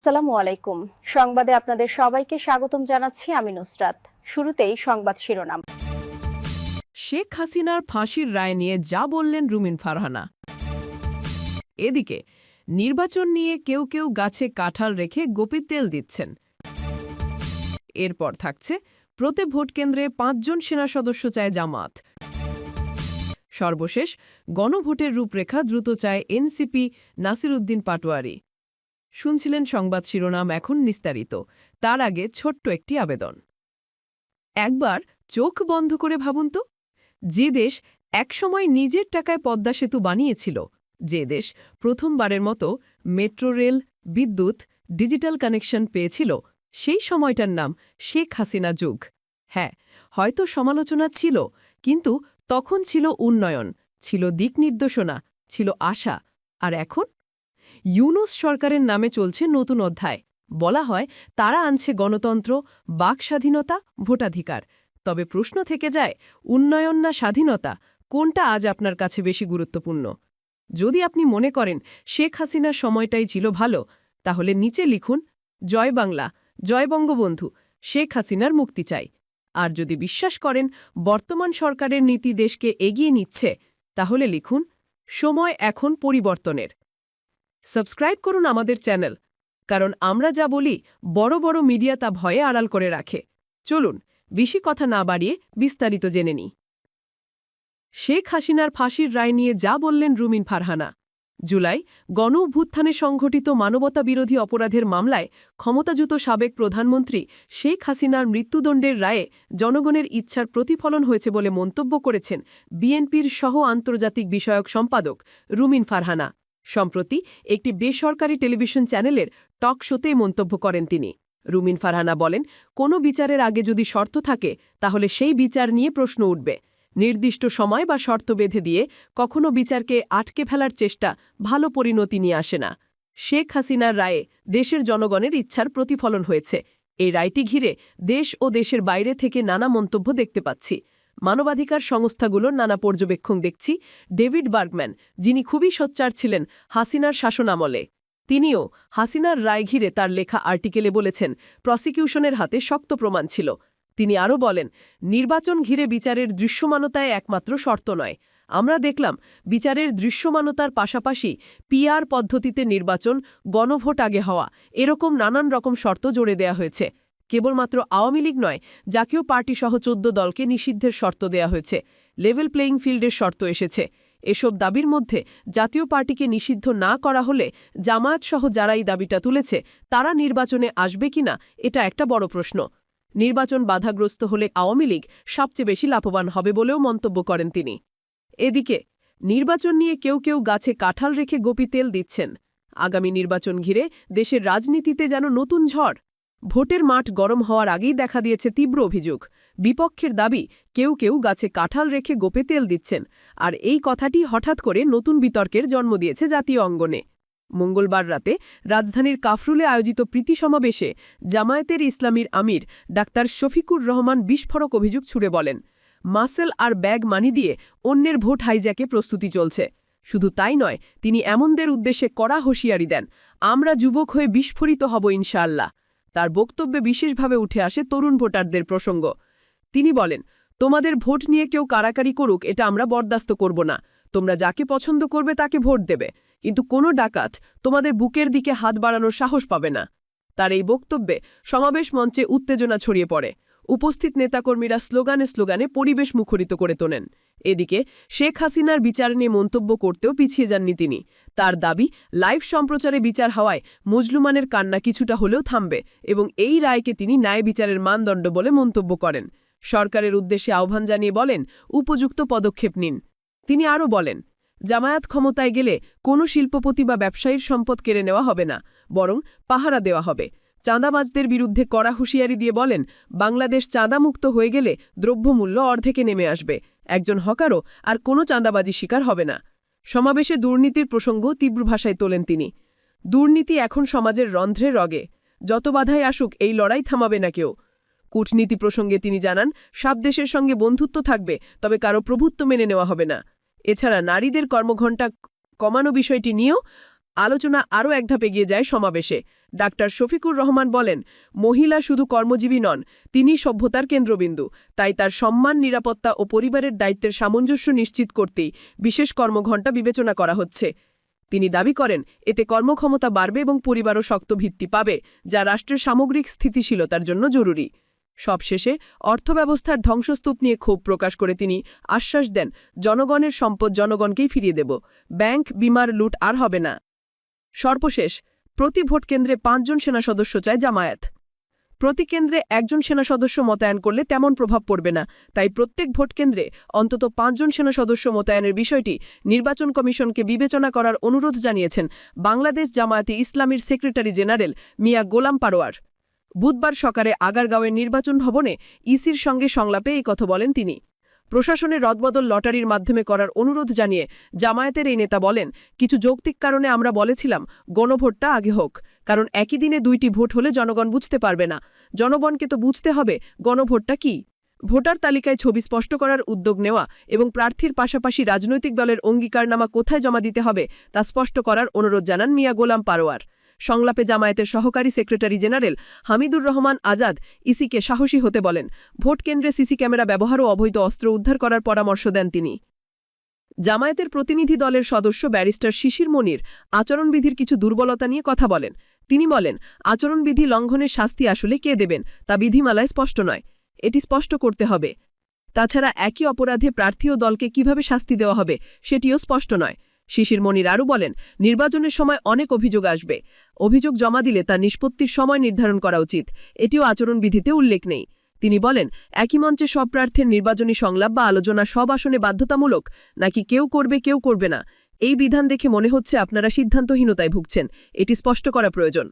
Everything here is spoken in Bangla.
আসসালামু আলাইকুম। সংবাদে আপনাদের সবাইকে স্বাগতম জানাচ্ছি আমি নুসরাত। শুরুতেই সংবাদ শিরোনাম। শেখ হাসিনার ফাঁসির রায় নিয়ে যা বললেন রুমিন ফারহানা। এদিকে নির্বাচন নিয়ে কেউ কেউ গাছে কাঁঠাল রেখে গোপী তেল দিচ্ছেন। এরপর থাকছে প্রতি ভোটকেন্দ্রে ৫ জন সেনা সদস্য চায় জামাত। সর্বশেষ গণভোটের রূপরেখা দ্রুত চায় এনসিপি নাসিরউদ্দিন পাটোয়ারি। শুনছিলেন সংবাদ শিরোনাম, এখন বিস্তারিত। তার আগে ছোট্ট একটি আবেদন। একবার চোখ বন্ধ করে ভাবুন তো, যে দেশ একসময় নিজের টাকায় পদ্মা সেতু বানিয়েছিল, যে দেশ প্রথমবারের মতো মেট্রো রেল, বিদ্যুৎ, ডিজিটাল কানেকশন পেয়েছিল, সেই সময়টার নাম শেখ হাসিনা যুগ। হ্যাঁ, হয়তো সমালোচনা ছিল, কিন্তু তখন ছিল উন্নয়ন, ছিল দিক নির্দেশনা, ছিল আশা। আর এখন ইউনূস সরকারের নামে চলছে নতুন অধ্যায়। বলা হয় তারা আনছে গণতন্ত্র, বাক স্বাধীনতা, ভোটাধিকার। তবে প্রশ্ন থেকে যায়, উন্নয়ন না স্বাধীনতা, কোনটা আজ আপনার কাছে বেশি গুরুত্বপূর্ণ? যদি আপনি মনে করেন শেখ হাসিনার সময়টাই ছিল ভালো, তাহলে নিচে লিখুন, জয় বাংলা, জয় বঙ্গবন্ধু, শেখ হাসিনার মুক্তি চাই। আর যদি বিশ্বাস করেন বর্তমান সরকারের নীতি দেশকে এগিয়ে নিচ্ছে, তাহলে লিখুন, সময় এখন পরিবর্তনের। সাবস্ক্রাইব করুন আমাদের চ্যানেল, কারণ আমরা যা বলি বড় বড় মিডিয়া তা ভয়ে আড়াল করে রাখে। চলুন বেশি কথা না বাড়িয়ে বিস্তারিত জেনে নিই। শেখ হাসিনার ফাঁসির রায় নিয়ে যা বললেন রুমিন ফারহানা। জুলাই গণ-অভ্যুত্থানে সংঘটিত মানবতাবিরোধী অপরাধের মামলায় ক্ষমতাচ্যুত সাবেক প্রধানমন্ত্রী শেখ হাসিনার মৃত্যুদণ্ডের রায়ে জনগণের ইচ্ছার প্রতিফলন হয়েছে বলে মন্তব্য করেছেন বিএনপির সহ আন্তর্জাতিক বিষয়ক সম্পাদক রুমিন ফারহানা। সম্প্রতি একটি বেসরকারি টেলিভিশন চ্যানেলের টক শোতে মন্তব্য করেন তিনি। রুমিন ফারহানা বলেন, কোনো বিচারের আগে যদি শর্ত থাকে, তাহলে সেই বিচার নিয়ে প্রশ্ন উঠবে। নির্দিষ্ট সময় বা শর্ত বেঁধে দিয়ে কখনো বিচারকে আটকে ফেলার চেষ্টা ভালো পরিণতি নিয়ে আসে না। শেখ হাসিনার রায়ে দেশের জনগণের ইচ্ছার প্রতিফলন হয়েছে। এই রায়টি ঘিরে দেশ ও দেশের বাইরে থেকে নানা মন্তব্য দেখতে পাচ্ছি। মানবাধিকার সংস্থাগুলোর নানা পর্যবেক্ষণ দেখছি। ডেভিড বার্গম্যান, যিনি খুবই সোচ্চার ছিলেন হাসিনার শাসনামলে, তিনিও হাসিনার রায় ঘিরে তার লেখা আর্টিকেলে বলেছেন, প্রসিকিউশনের হাতে শক্ত প্রমাণ ছিল। তিনি আরও বলেন, নির্বাচন ঘিরে বিচারের দৃশ্যমানতায় একমাত্র শর্ত নয়। আমরা দেখলাম বিচারের দৃশ্যমানতার পাশাপাশি পিআর পদ্ধতিতে নির্বাচন, গণভোট আগে হওয়া, এরকম নানান রকম শর্ত জোড়ে দেয়া হয়েছে। কেবলমাত্র আওয়ামী লীগ নয়, জাতীয় পার্টিসহ ১৪ দলকে নিষিদ্ধের শর্ত দেয়া হয়েছে। লেভেল প্লেয়িং ফিল্ডের শর্ত এসেছে। এসব দাবির মধ্যে জাতীয় পার্টিকে নিষিদ্ধ না করা হলে জামায়াতসহ যারা এই দাবিটা তুলেছে, তারা নির্বাচনে আসবে কিনা, এটা একটা বড় প্রশ্ন। নির্বাচন বাধাগ্রস্ত হলে আওয়ামী লীগ সবচেয়ে বেশি লাভবান হবে বলেও মন্তব্য করেন তিনি। এদিকে নির্বাচন নিয়ে কেউ কেউ গাছে কাঁঠাল রেখে গোপী তেল দিচ্ছেন। আগামী নির্বাচন ঘিরে দেশের রাজনীতিতে যেন নতুন ঝড়। ভোটের মাঠ গরম হওয়ার আগেই দেখা দিয়েছে তীব্র অভিযোগ। বিপক্ষের দাবি, কেউ কেউ গাছে কাঁঠাল রেখে গোপে তেল দিচ্ছেন। আর এই কথাটি হঠাৎ করে নতুন বিতর্কের জন্ম দিয়েছে জাতীয় অঙ্গনে। মঙ্গলবার রাতে রাজধানীর কাফরুলে আয়োজিত প্রীতি সমাবেশে জামায়াতের ইসলামীর আমির ডাক্তার শফিকুর রহমান বিস্ফোরক অভিযোগ ছুড়ে বলেন, মাসেল আর ব্যাগ মানি দিয়ে অন্যের ভোট হাইজ্যাকে প্রস্তুতি চলছে। শুধু তাই নয়, তিনি এমনদের উদ্দেশ্যে কড়া হুঁশিয়ারি দেন, আমরা যুবক হয়ে বিস্ফোরিত হব ইনশাআল্লাহ। তার বক্তব্যে বিশেষভাবে উঠে আসে তরুণ ভোটারদের প্রসঙ্গ। তিনি বলেন, তোমাদের ভোট নিয়ে কেউ কারাকারি করুক, এটা আমরা বরদাস্ত করব না। তোমরা যাকে পছন্দ করবে তাকে ভোট দেবে, কিন্তু কোনো ডাকাত তোমাদের বুকের দিকে হাত বাড়ানোর সাহস পাবে না। তার এই বক্তব্যে সমাবেশ মঞ্চে উত্তেজনা ছড়িয়ে পড়ে। উপস্থিত নেতাকর্মীরা স্লোগানে স্লোগানে পরিবেশ মুখরিত করে তোলেন। এদিকে শেখ হাসিনার বিচার নিয়ে মন্তব্য করতেও পিছিয়ে যাননি তিনি। তার দাবি, লাইভ সম্প্রচারে বিচার হওয়ায় মজলুমানের কান্না কিছুটা হলেও থামবে এবং এই রায়কে তিনি ন্যায় বিচারের মানদণ্ড বলে মন্তব্য করেন। সরকারের উদ্দেশ্যে আহ্বান জানিয়ে বলেন, উপযুক্ত পদক্ষেপ নিন। তিনি আরও বলেন, জামায়াত ক্ষমতায় গেলে কোনো শিল্পপতি বা ব্যবসায়ীর সম্পদ কেড়ে নেওয়া হবে না, বরং পাহারা দেওয়া হবে। চাঁদাবাজদের বিরুদ্ধে কড়া হুঁশিয়ারি দিয়ে বলেন, বাংলাদেশ চাঁদামুক্ত হয়ে গেলে দ্রব্যমূল্য অর্ধেকে নেমে আসবে। একজন হকারও আর কোনো চাঁদাবাজি শিকার হবে না। সমাবেশে দুর্নীতির প্রসঙ্গ তীব্র ভাষায় তোলেন তিনি। দুর্নীতি এখন সমাজের রন্ধ্রে রগে। যত বাধাই আসুক, এই লড়াই থামাবে না কেউ। কূটনীতি প্রসঙ্গে তিনি জানান, সব দেশের সঙ্গে বন্ধুত্ব থাকবে, তবে কারো প্রভুত্ব মেনে নেওয়া হবে না। এছাড়া নারীদের কর্মঘণ্টা কমানো বিষয়টি নিয়েও আলোচনা আরও এক ধাপ এগিয়ে যায় সমাবেশে। ডাক্তার শফিকুর রহমান বলেন, মহিলা শুধু কর্মজীবী নন, তিনি সভ্যতার কেন্দ্রবিন্দু। তাই তার সম্মান, নিরাপত্তা ও পরিবারের দায়িত্বের সামঞ্জস্য নিশ্চিত করতেই বিশেষ কর্মঘণ্টা বিবেচনা করা হচ্ছে। তিনি দাবি করেন, এতে কর্মক্ষমতা বাড়বে এবং পরিবারও শক্ত ভিত্তি পাবে, যা রাষ্ট্রের সামগ্রিক স্থিতিশীলতার জন্য জরুরি। সবশেষে অর্থব্যবস্থার ধ্বংসস্তূপ নিয়ে ক্ষোভ প্রকাশ করে তিনি আশ্বাস দেন, জনগণের সম্পদ জনগণকেই ফিরিয়ে দেব, ব্যাংক, বিমার লুট আর হবে না। সর্বশেষ, প্রতি ভোট কেন্দ্রে 5 জন সেনা সদস্য চায় জামায়াত। প্রতি কেন্দ্রে 1 জন সেনা সদস্য মোতায়েন করলে তেমন প্রভাব পড়বে না, তাই প্রত্যেক ভোট কেন্দ্রে অন্তত 5 জন সেনা সদস্য মোতায়েনের বিষয়টি নির্বাচন কমিশনকে বিবেচনা করার অনুরোধ জানিয়েছেন বাংলাদেশ জামায়াতে ইসলামীর সেক্রেটারি জেনারেল মিয়া গোলাম পারোয়ার। বুধবার সকালে আগারগাঁওয়ের নির্বাচন ভবনে ইসির সঙ্গে সংলাপে এই কথা বলেন তিনি। প্রশাসনের রদবদল লটারির মাধ্যমে করার অনুরোধ জানিয়ে জামায়াতের এই নেতা বলেন, কিছু যৌক্তিক কারণে আমরা বলেছিলাম গণভোটটা আগে হোক, কারণ একই দিনে 2টি ভোট হলে জনগণ বুঝতে পারবে না। জনগণকে তো বুঝতে হবে গণভোটটা কি। ভোটার তালিকায় ছবি স্পষ্ট করার উদ্যোগ নেওয়া এবং প্রার্থীর পাশাপাশি রাজনৈতিক দলের অঙ্গীকারনামা কোথায় জমা দিতে হবে তা স্পষ্ট করার অনুরোধ জানান মিয়া গোলাম পারোয়ার। সংলাপে জামায়াতের সহকারী সেক্রেটারি জেনারেল হামিদুর রহমান আজাদ ইসিকে সাহসী হতে বলেন। ভোট কেন্দ্রে সিসি ক্যামেরা ব্যবহার ও অবৈধ অস্ত্র উদ্ধার করার পরামর্শ দেন তিনি। জামায়াতের প্রতিনিধি দলের সদস্য ব্যারিস্টার শিশির মনির আচরণবিধির কিছু দুর্বলতা নিয়ে কথা বলেন। তিনি বলেন, আচরণবিধি লঙ্ঘনের শাস্তি আসলে কে দেবেন তা বিধিমালায় স্পষ্ট নয়, এটি স্পষ্ট করতে হবে। তাছাড়া একই অপরাধে প্রার্থী ও দলকে কিভাবে শাস্তি দেওয়া হবে সেটিও স্পষ্ট নয়। শিশির মনির আরও বলেন, নির্বাচনের সময় অনেক অভিযোগ আসবে, অভিযোগ জমা দিলে তা নিষ্পত্তির সময় নির্ধারণ করা উচিত, এটিও আচরণবিধিতে উল্লেখ নেই। তিনি বলেন, একই মঞ্চে সব প্রার্থীর নির্বাচনী সংলাপ বা আলোচনা সব আসনে বাধ্যতামূলক নাকি কেউ করবে কেউ করবে না, এই বিধান দেখে মনে হচ্ছে আপনারা সিদ্ধান্তহীনতায় ভুগছেন, এটি স্পষ্ট করা প্রয়োজন।